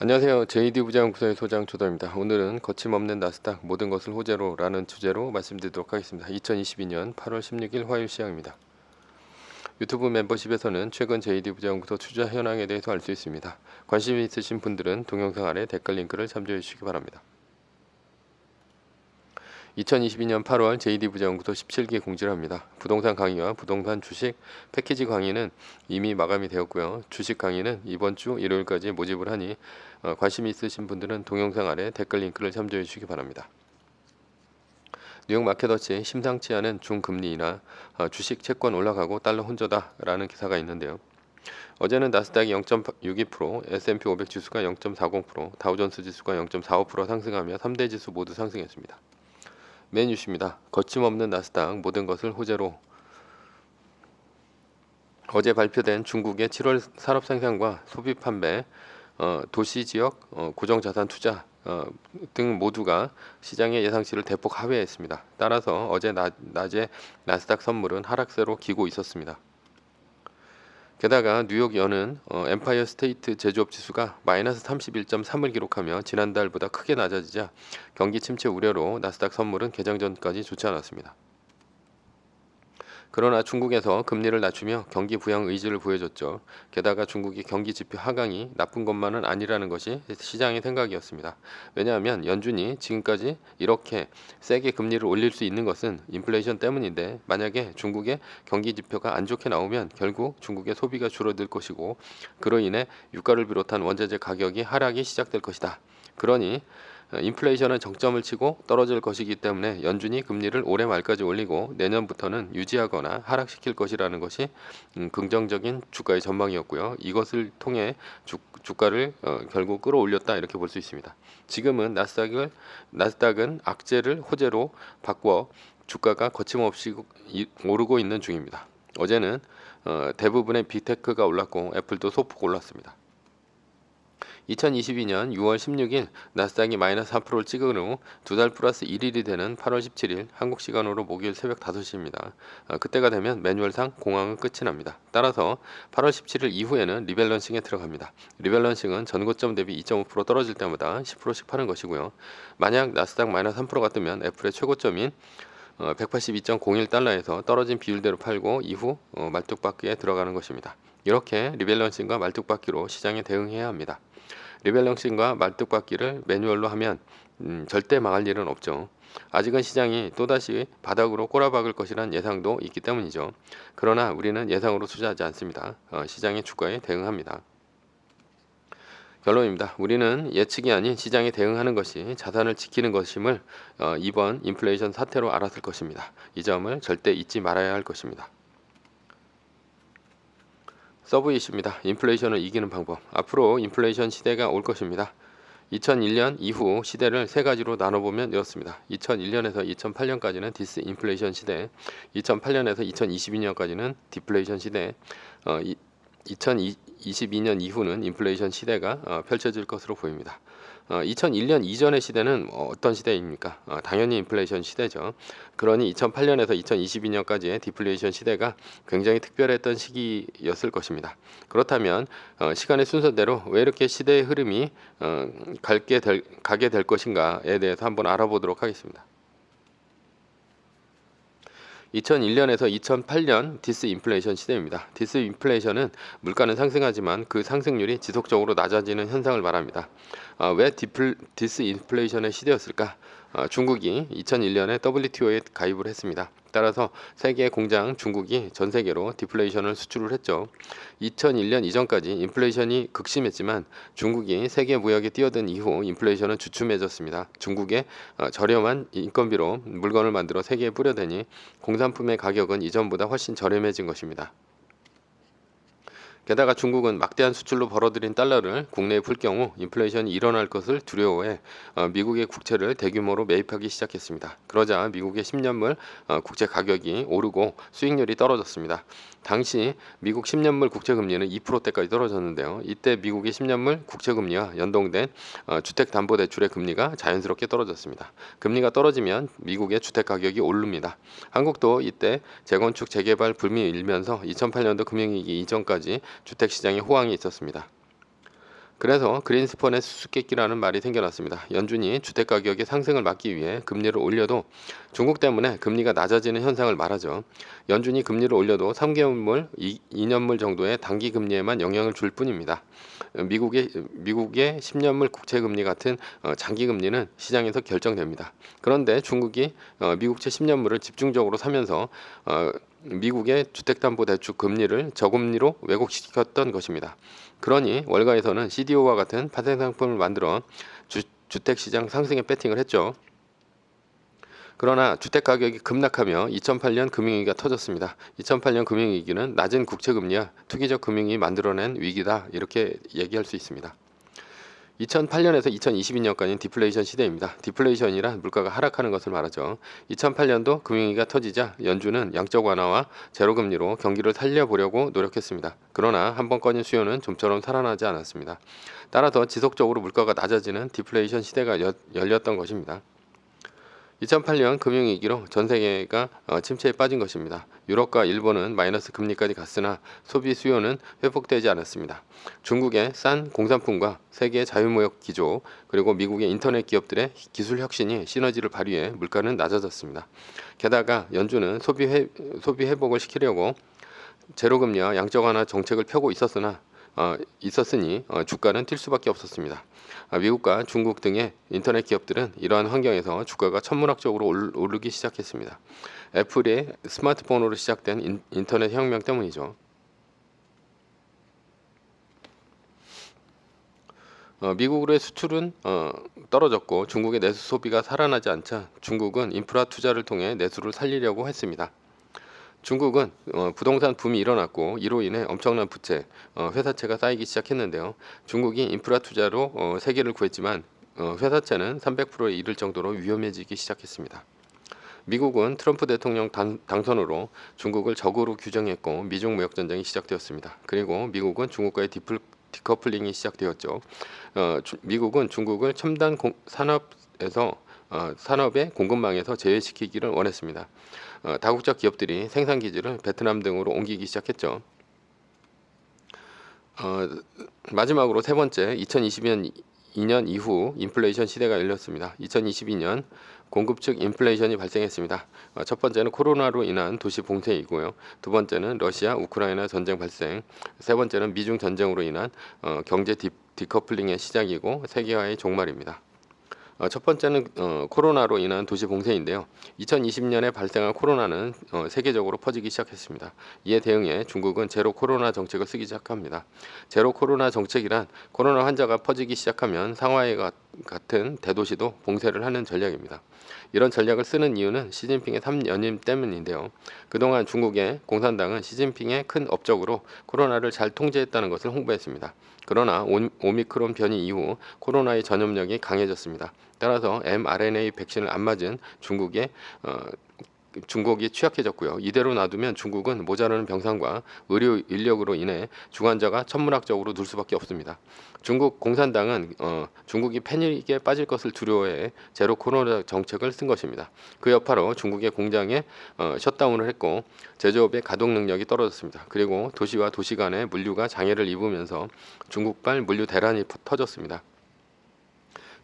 안녕하세요. JD 부장연구소의 소장 조도입니다. 오늘은 거침없는 나스닥 모든 것을 호재로 라는 주제로 말씀드리도록 하겠습니다. 2022년 8월 16일 화요일 시장입니다. 유튜브 멤버십에서는 최근 JD 부장연구소 투자 현황에 대해서 알 수 있습니다. 관심 있으신 분들은 동영상 아래 댓글 링크를 참조해 주시기 바랍니다. 2022년 8월 JD 부장연구소 17기 공지를 합니다. 부동산 강의와 부동산 주식 패키지 강의는 이미 마감이 되었고요. 주식 강의는 이번 주 일요일까지 모집을 하니 관심 있으신 분들은 동영상 아래 댓글 링크를 참조해 주시기 바랍니다. 뉴욕 마켓워치 심상치 않은 중금리나 주식 채권 올라가고 달러 혼조다라는 기사가 있는데요. 어제는 나스닥이 0.62%, S&P 500 지수가 0.40%, 다우존스 지수가 0.45% 상승하며 3대 지수 모두 상승했습니다. 메인 뉴스입니다. 거침없는 나스닥 모든 것을 호재로. 어제 발표된 중국의 7월 산업 생산과 소비 판매, 도시 지역 고정자산 투자 등 모두가 시장의 예상치를 대폭 하회했습니다. 따라서 어제 낮에 나스닥 선물은 하락세로 기고 있었습니다. 게다가 뉴욕 연은 엠파이어 스테이트 제조업 지수가 마이너스 31.3을 기록하며 지난달보다 크게 낮아지자 경기 침체 우려로 나스닥 선물은 개장 전까지 좋지 않았습니다. 그러나 중국에서 금리를 낮추며 경기 부양 의지를 보여줬죠. 게다가 중국의 경기 지표 하강이 나쁜 것만은 아니라는 것이 시장의 생각이었습니다. 왜냐하면 연준이 지금까지 이렇게 세게 금리를 올릴 수 있는 것은 인플레이션 때문인데, 만약에 중국의 경기 지표가 안 좋게 나오면 결국 중국의 소비가 줄어들 것이고 그로 인해 유가를 비롯한 원자재 가격이 하락이 시작될 것이다. 그러니 인플레이션은 정점을 치고 떨어질 것이기 때문에 연준이 금리를 올해 말까지 올리고 내년부터는 유지하거나 하락시킬 것이라는 것이 긍정적인 주가의 전망이었고요. 이것을 통해 주가를 결국 끌어올렸다, 이렇게 볼 수 있습니다. 지금은 나스닥은 악재를 호재로 바꿔 주가가 거침없이 오르고 있는 중입니다. 어제는 대부분의 빅테크가 올랐고 애플도 소폭 올랐습니다. 2022년 6월 16일 나스닥이 마이너스 4%를 찍은 후 두 달 플러스 1일이 되는 8월 17일 한국 시간으로 목요일 새벽 5시입니다. 그때가 되면 매뉴얼상 공황은 끝이 납니다. 따라서 8월 17일 이후에는 리밸런싱에 들어갑니다. 리밸런싱은 전고점 대비 2.5% 떨어질 때마다 10%씩 파는 것이고요. 만약 나스닥 마이너스 3%가 뜨면 애플의 최고점인 182.01달러에서 떨어진 비율대로 팔고 이후 말뚝박기에 들어가는 것입니다. 이렇게 리밸런싱과 말뚝박기로 시장에 대응해야 합니다. 리밸런싱과 말뚝박기를 매뉴얼로 하면 절대 망할 일은 없죠. 아직은 시장이 또다시 바닥으로 꼬라박을 것이란 예상도 있기 때문이죠. 그러나 우리는 예상으로 투자하지 않습니다. 시장의 주가에 대응합니다. 결론입니다. 우리는 예측이 아닌 시장에 대응하는 것이 자산을 지키는 것임을 이번 인플레이션 사태로 알았을 것입니다. 이 점을 절대 잊지 말아야 할 것입니다. 서브 이슈입니다. 인플레이션을 이기는 방법. 앞으로 인플레이션 시대가 올 것입니다. 2001년 이후 시대를 세 가지로 나눠보면 이렇습니다. 2001년에서 2008년까지는 디스인플레이션 시대, 2008년에서 2022년까지는 디플레이션 시대, 2022년 이후는 인플레이션 시대가 펼쳐질 것으로 보입니다. 2001년 이전의 시대는 어떤 시대입니까? 당연히 인플레이션 시대죠. 그러니 2008년에서 2022년까지의 디플레이션 시대가 굉장히 특별했던 시기였을 것입니다. 그렇다면 시간의 순서대로 왜 이렇게 시대의 흐름이 가게 될 것인가에 대해서 한번 알아보도록 하겠습니다. 2001년에서 2008년 디스인플레이션 시대입니다. 디스인플레이션은 물가는 상승하지만 그 상승률이 지속적으로 낮아지는 현상을 말합니다. 왜 디스인플레이션의 시대였을까? 중국이 2001년에 WTO에 가입을 했습니다. 따라서 세계 공장 중국이 전 세계로 디플레이션을 수출을 했죠. 2001년 이전까지 인플레이션이 극심했지만 중국이 세계 무역에 뛰어든 이후 인플레이션은 주춤해졌습니다. 중국의 저렴한 인건비로 물건을 만들어 세계에 뿌려대니 공산품의 가격은 이전보다 훨씬 저렴해진 것입니다. 게다가 중국은 막대한 수출로 벌어들인 달러를 국내에 풀 경우 인플레이션이 일어날 것을 두려워해 미국의 국채를 대규모로 매입하기 시작했습니다. 그러자 미국의 10년물 국채 가격이 오르고 수익률이 떨어졌습니다. 당시 미국 10년물 국채금리는 2%대까지 떨어졌는데요. 이때 미국의 10년물 국채금리와 연동된 주택담보대출의 금리가 자연스럽게 떨어졌습니다. 금리가 떨어지면 미국의 주택가격이 오릅니다. 한국도 이때 재건축 재개발 붐이 일면서 2008년도 금융위기 이전까지 주택시장에 호황이 있었습니다. 그래서 그린스펀의 수수께끼라는 말이 생겨났습니다. 연준이 주택 가격의 상승을 막기 위해 금리를 올려도 중국 때문에 금리가 낮아지는 현상을 말하죠. 연준이 금리를 올려도 3개월물, 2년물 정도의 단기 금리에만 영향을 줄 뿐입니다. 미국의 10년물 국채 금리 같은 장기 금리는 시장에서 결정됩니다. 그런데 중국이 미국채 10년물을 집중적으로 사면서 미국의 주택담보대출 금리를 저금리로 왜곡시켰던 것입니다. 그러니 월가에서는 CDO와 같은 파생 상품을 만들어 주택시장 상승에 배팅을 했죠. 그러나 주택 가격이 급락하며 2008년 금융위기가 터졌습니다. 2008년 금융위기는 낮은 국채금리와 투기적 금융이 만들어낸 위기다, 이렇게 얘기할 수 있습니다. 2008년에서 2022년까지는 디플레이션 시대입니다. 디플레이션이란 물가가 하락하는 것을 말하죠. 2008년도 금융위기가 터지자 연준은 양적 완화와 제로금리로 경기를 살려보려고 노력했습니다. 그러나 한번 꺼진 수요는 좀처럼 살아나지 않았습니다. 따라서 지속적으로 물가가 낮아지는 디플레이션 시대가 열렸던 것입니다. 2008년 금융위기로 전 세계가 침체에 빠진 것입니다. 유럽과 일본은 마이너스 금리까지 갔으나 소비 수요는 회복되지 않았습니다. 중국의 싼 공산품과 세계의 자유무역 기조, 그리고 미국의 인터넷 기업들의 기술 혁신이 시너지를 발휘해 물가는 낮아졌습니다. 게다가 연준은 소비 회복을 시키려고 제로금리와 양적 완화 정책을 펴고 있었으니 주가는 뛸 수밖에 없었습니다. 미국과 중국 등의 인터넷 기업들은 이러한 환경에서 주가가 천문학적으로 오르기 시작했습니다. 애플의 스마트폰으로 시작된 인터넷 혁명 때문이죠. 미국의 수출은 떨어졌고 중국의 내수 소비가 살아나지 않자 중국은 인프라 투자를 통해 내수를 살리려고 했습니다. 중국은 부동산 붐이 일어났고 이로 인해 엄청난 부채, 회사채가 쌓이기 시작했는데요. 중국이 인프라 투자로 세계를 구했지만 회사채는 300%에 이를 정도로 위험해지기 시작했습니다. 미국은 트럼프 대통령 당선으로 중국을 적으로 규정했고 미중 무역 전쟁이 시작되었습니다. 그리고 미국은 중국과의 디커플링이 시작되었죠. 미국은 중국을 첨단 산업의 공급망에서 제외시키기를 원했습니다. 다국적 기업들이 생산 기지를 베트남 등으로 옮기기 시작했죠. 마지막으로 세 번째, 2022년 이후 인플레이션 시대가 열렸습니다. 2022년 공급 측 인플레이션이 발생했습니다. 첫 번째는 코로나로 인한 도시 봉쇄이고요. 두 번째는 러시아 우크라이나 전쟁 발생, 세 번째는 미중 전쟁으로 인한 경제 디커플링의 시작이고 세계화의 종말입니다. 첫 번째는 코로나로 인한 도시 봉쇄인데요. 2020년에 발생한 코로나는 세계적으로 퍼지기 시작했습니다. 이에 대응해 중국은 제로 코로나 정책을 쓰기 시작합니다. 제로 코로나 정책이란 코로나 환자가 퍼지기 시작하면 상하이 같은 대도시도 봉쇄를 하는 전략입니다. 이런 전략을 쓰는 이유는 시진핑의 3연임 때문인데요. 그동안 중국의 공산당은 시진핑의 큰 업적으로 코로나를 잘 통제했다는 것을 홍보했습니다. 그러나 오미크론 변이 이후 코로나의 전염력이 강해졌습니다. 따라서 mRNA 백신을 안 맞은 중국이 취약해졌고요. 이대로 놔두면 중국은 모자라는 병상과 의료 인력으로 인해 중환자가 천문학적으로 늘 수밖에 없습니다. 중국 공산당은 중국이 패닉에 빠질 것을 두려워해 제로 코로나 정책을 쓴 것입니다. 그 여파로 중국의 공장에 셧다운을 했고 제조업의 가동 능력이 떨어졌습니다. 그리고 도시와 도시 간의 물류가 장애를 입으면서 중국발 물류 대란이 터졌습니다.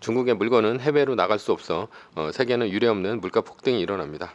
중국의 물건은 해외로 나갈 수 없어 세계는 유례없는 물가 폭등이 일어납니다.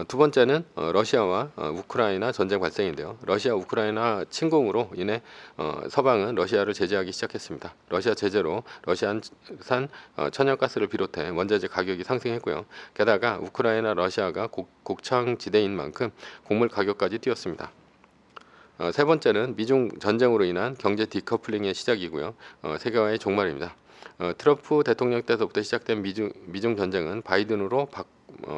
두 번째는 러시아와 우크라이나 전쟁 발생인데요. 러시아 우크라이나 침공으로 인해 서방은 러시아를 제재하기 시작했습니다. 러시아 제재로 러시아산 천연가스를 비롯해 원자재 가격이 상승했고요. 게다가 우크라이나 러시아가 곡창지대인 만큼 곡물 가격까지 뛰었습니다. 세 번째는 미중 전쟁으로 인한 경제 디커플링의 시작이고요. 세계화의 종말입니다. 트럼프 대통령 때부터 시작된 미중 전쟁은 바이든으로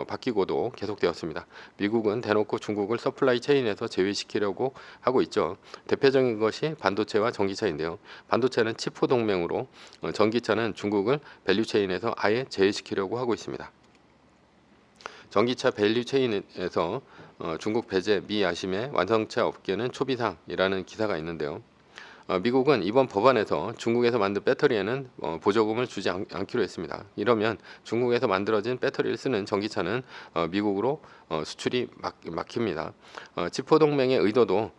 바뀌고도 계속되었습니다. 미국은 대놓고 중국을 서플라이 체인에서 제외시키려고 하고 있죠. 대표적인 것이 반도체와 전기차인데요. 반도체는 치포 동맹으로 전기차는 중국을 밸류 체인에서 아예 제외시키려고 하고 있습니다. 전기차 밸류 체인에서 중국 배제 미 야심의 완성차 업계는 초비상이라는 기사가 있는데요. 미국은 이번 법안에서 중국에서 만든 배터리에는 보조금을 주지 않기로 했습니다. 이러면 중국에서 만들어진 배터리를 쓰는 전기차는 미국으로 수출이 막힙니다. 지포동맹의 의도도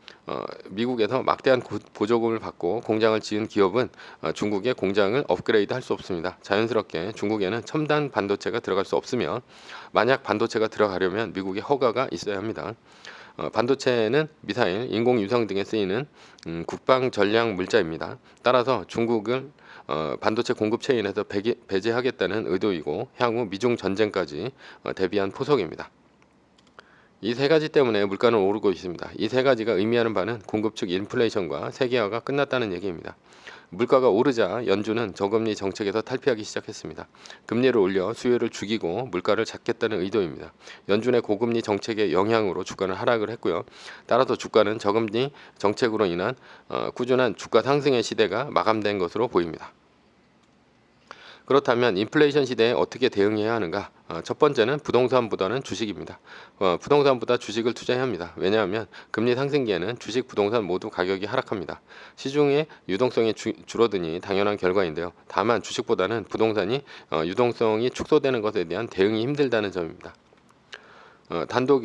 미국에서 막대한 보조금을 받고 공장을 지은 기업은 중국의 공장을 업그레이드 할 수 없습니다. 자연스럽게 중국에는 첨단 반도체가 들어갈 수 없으며, 만약 반도체가 들어가려면 미국의 허가가 있어야 합니다. 반도체는 미사일, 인공위성 등에 쓰이는 국방 전략 물자입니다. 따라서 중국을 반도체 공급 체인에서 배제하겠다는 의도이고, 향후 미중 전쟁까지 대비한 포석입니다. 이 세 가지 때문에 물가는 오르고 있습니다. 이 세 가지가 의미하는 바는 공급 측 인플레이션과 세계화가 끝났다는 얘기입니다. 물가가 오르자 연준은 저금리 정책에서 탈피하기 시작했습니다. 금리를 올려 수요를 죽이고 물가를 잡겠다는 의도입니다. 연준의 고금리 정책의 영향으로 주가는 하락을 했고요. 따라서 주가는 저금리 정책으로 인한 꾸준한 주가 상승의 시대가 마감된 것으로 보입니다. 그렇다면 인플레이션 시대에 어떻게 대응해야 하는가? 첫 번째는 부동산보다는 주식입니다. 부동산보다 주식을 투자해야 합니다. 왜냐하면 금리 상승기에는 주식, 부동산 모두 가격이 하락합니다. 시중의 유동성이 줄어드니 당연한 결과인데요. 다만 주식보다는 부동산이 유동성이 축소되는 것에 대한 대응이 힘들다는 점입니다. 단독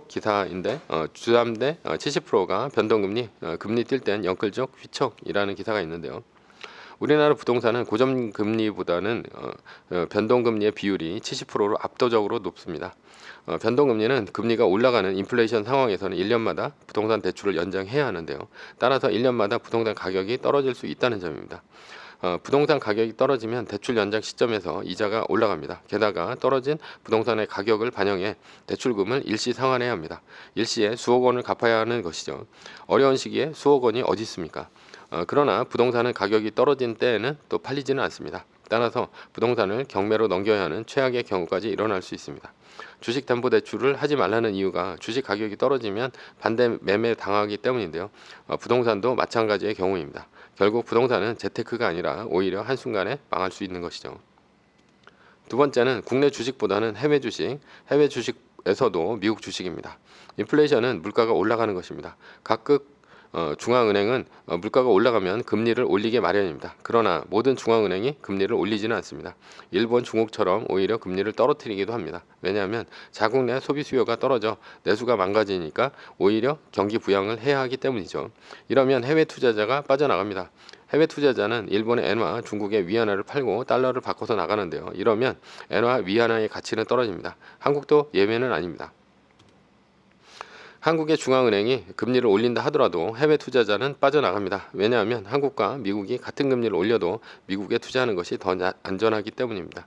기사인데 주담대 70%가 변동금리, 금리 뛸 땐 영끌적 휘청이라는 기사가 있는데요. 우리나라 부동산은 고정금리보다는 변동금리의 비율이 70%로 압도적으로 높습니다. 변동금리는 금리가 올라가는 인플레이션 상황에서는 1년마다 부동산 대출을 연장해야 하는데요. 따라서 1년마다 부동산 가격이 떨어질 수 있다는 점입니다. 부동산 가격이 떨어지면 대출 연장 시점에서 이자가 올라갑니다. 게다가 떨어진 부동산의 가격을 반영해 대출금을 일시 상환해야 합니다. 일시에 수억 원을 갚아야 하는 것이죠. 어려운 시기에 수억 원이 어디 있습니까? 그러나 부동산은 가격이 떨어진 때에는 또 팔리지는 않습니다. 따라서 부동산을 경매로 넘겨야 하는 최악의 경우까지 일어날 수 있습니다. 주식담보대출을 하지 말라는 이유가 주식 가격이 떨어지면 반대 매매 당하기 때문인데요. 부동산도 마찬가지의 경우입니다. 결국 부동산은 재테크가 아니라 오히려 한순간에 망할 수 있는 것이죠. 두 번째는 국내 주식보다는 해외 주식, 해외 주식에서도 미국 주식입니다. 인플레이션은 물가가 올라가는 것입니다. 각국 중앙은행은 물가가 올라가면 금리를 올리게 마련입니다. 그러나 모든 중앙은행이 금리를 올리지는 않습니다. 일본, 중국처럼 오히려 금리를 떨어뜨리기도 합니다. 왜냐하면 자국 내 소비 수요가 떨어져 내수가 망가지니까 오히려 경기 부양을 해야 하기 때문이죠. 이러면 해외 투자자가 빠져나갑니다. 해외 투자자는 일본의 엔화, 중국의 위안화를 팔고 달러를 바꿔서 나가는데요. 이러면 엔화, 위안화의 가치는 떨어집니다. 한국도 예외는 아닙니다. 한국의 중앙은행이 금리를 올린다 하더라도 해외 투자자는 빠져나갑니다. 왜냐하면 한국과 미국이 같은 금리를 올려도 미국에 투자하는 것이 더 안전하기 때문입니다.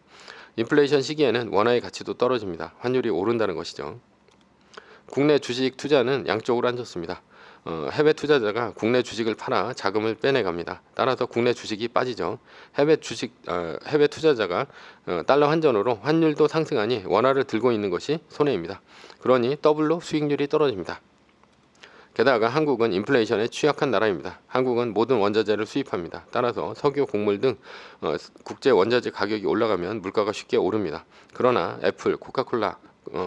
인플레이션 시기에는 원화의 가치도 떨어집니다. 환율이 오른다는 것이죠. 국내 주식 투자는 양쪽으로 안 좋습니다. 해외 투자자가 국내 주식을 팔아 자금을 빼내갑니다. 따라서 국내 주식이 빠지죠. 해외 투자자가 달러 환전으로 환율도 상승하니 원화를 들고 있는 것이 손해입니다. 그러니 더블로 수익률이 떨어집니다. 게다가 한국은 인플레이션에 취약한 나라입니다. 한국은 모든 원자재를 수입합니다. 따라서 석유, 곡물 등 국제 원자재 가격이 올라가면 물가가 쉽게 오릅니다. 그러나 애플, 코카콜라,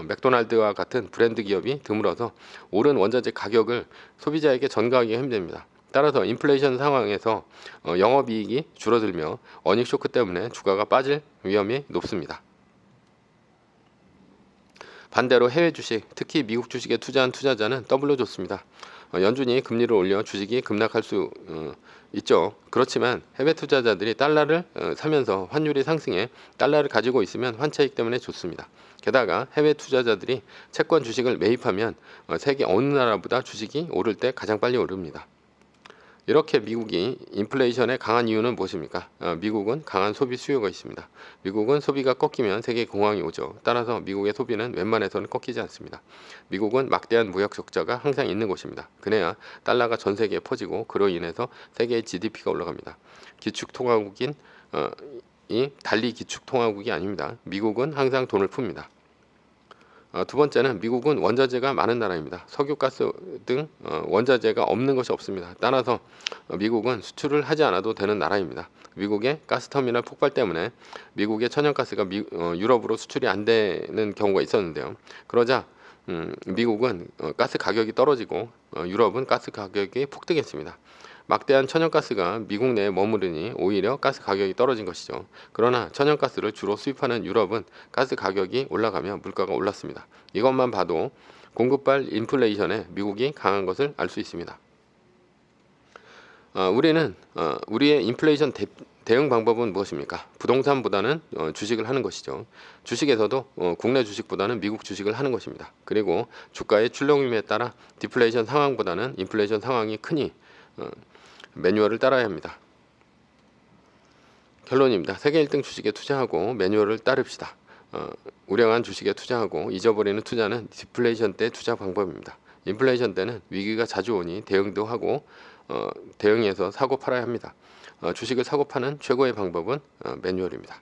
맥도날드와 같은 브랜드 기업이 드물어서 오른 원자재 가격을 소비자에게 전가하기가 힘듭니다. 따라서 인플레이션 상황에서 영업이익이 줄어들며 어닝 쇼크 때문에 주가가 빠질 위험이 높습니다. 반대로 해외 주식, 특히 미국 주식에 투자한 투자자는 더블로 좋습니다. 연준이 금리를 올려 주식이 급락할 수 있죠. 그렇지만 해외 투자자들이 달러를 사면서 환율이 상승해 달러를 가지고 있으면 환차익 때문에 좋습니다. 게다가 해외 투자자들이 채권 주식을 매입하면 세계 어느 나라보다 주식이 오를 때 가장 빨리 오릅니다. 이렇게 미국이 인플레이션에 강한 이유는 무엇입니까? 미국은 강한 소비 수요가 있습니다. 미국은 소비가 꺾이면 세계 공황이 오죠. 따라서 미국의 소비는 웬만해서는 꺾이지 않습니다. 미국은 막대한 무역 적자가 항상 있는 곳입니다. 그래야 달러가 전 세계에 퍼지고 그로 인해서 세계의 GDP가 올라갑니다. 기축통화국인 달리 기축통화국이 아닙니다. 미국은 항상 돈을 풉니다. 두 번째는 미국은 원자재가 많은 나라입니다. 석유, 가스 등 원자재가 없는 것이 없습니다. 따라서 미국은 수출을 하지 않아도 되는 나라입니다. 미국의 가스터미널 폭발 때문에 미국의 천연가스가 유럽으로 수출이 안 되는 경우가 있었는데요. 그러자 미국은 가스 가격이 떨어지고 유럽은 가스 가격이 폭등했습니다. 막대한 천연가스가 미국 내에 머무르니 오히려 가스 가격이 떨어진 것이죠. 그러나 천연가스를 주로 수입하는 유럽은 가스 가격이 올라가며 물가가 올랐습니다. 이것만 봐도 공급발 인플레이션에 미국이 강한 것을 알 수 있습니다. 우리는 우리의 인플레이션 대응 방법은 무엇입니까? 부동산보다는 주식을 하는 것이죠. 주식에서도 국내 주식보다는 미국 주식을 하는 것입니다. 그리고 주가의 출렁임에 따라 디플레이션 상황보다는 인플레이션 상황이 크니 매뉴얼을 따라야 합니다. 결론입니다. 세계 1등 주식에 투자하고 매뉴얼을 따릅시다. 우량한 주식에 투자하고 잊어버리는 투자는 디플레이션 때 투자 방법입니다. 인플레이션 때는 위기가 자주 오니 대응도 하고 대응해서 사고 팔아야 합니다. 주식을 사고 파는 최고의 방법은 매뉴얼입니다.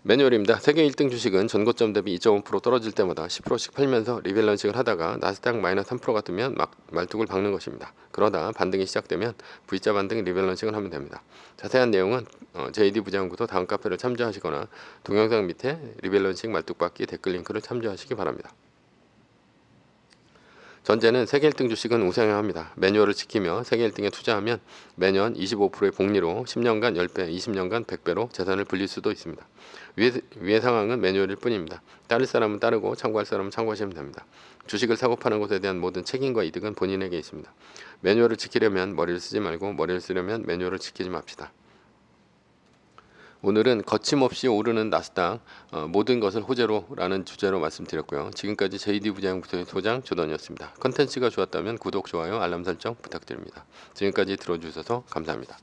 매뉴얼입니다. 세계 1등 주식은 전고점 대비 2.5% 떨어질 때마다 10%씩 팔면서 리밸런싱을 하다가 나스닥 마이너스 3%가 뜨면 말뚝을 박는 것입니다. 그러다 반등이 시작되면 V자 반등 리밸런싱을 하면 됩니다. 자세한 내용은 JD 부장연구소 다음 카페를 참조하시거나 동영상 밑에 리밸런싱 말뚝 박기 댓글 링크를 참조하시기 바랍니다. 전제는 세계 1등 주식은 우상향 합니다. 매뉴얼을 지키며 세계 1등에 투자하면 매년 25%의 복리로 10년간 10배, 20년간 100배로 재산을 불릴 수도 있습니다. 위의 상황은 매뉴얼일 뿐입니다. 따를 사람은 따르고 참고할 사람은 참고하시면 됩니다. 주식을 사고 파는 것에 대한 모든 책임과 이득은 본인에게 있습니다. 매뉴얼을 지키려면 머리를 쓰지 말고 머리를 쓰려면 매뉴얼을 지키지 맙시다. 오늘은 거침없이 오르는 나스닥 모든 것을 호재로라는 주제로 말씀드렸고요. 지금까지 JD 부장연구소의 소장 조던이었습니다. 컨텐츠가 좋았다면 구독, 좋아요, 알람 설정 부탁드립니다. 지금까지 들어주셔서 감사합니다.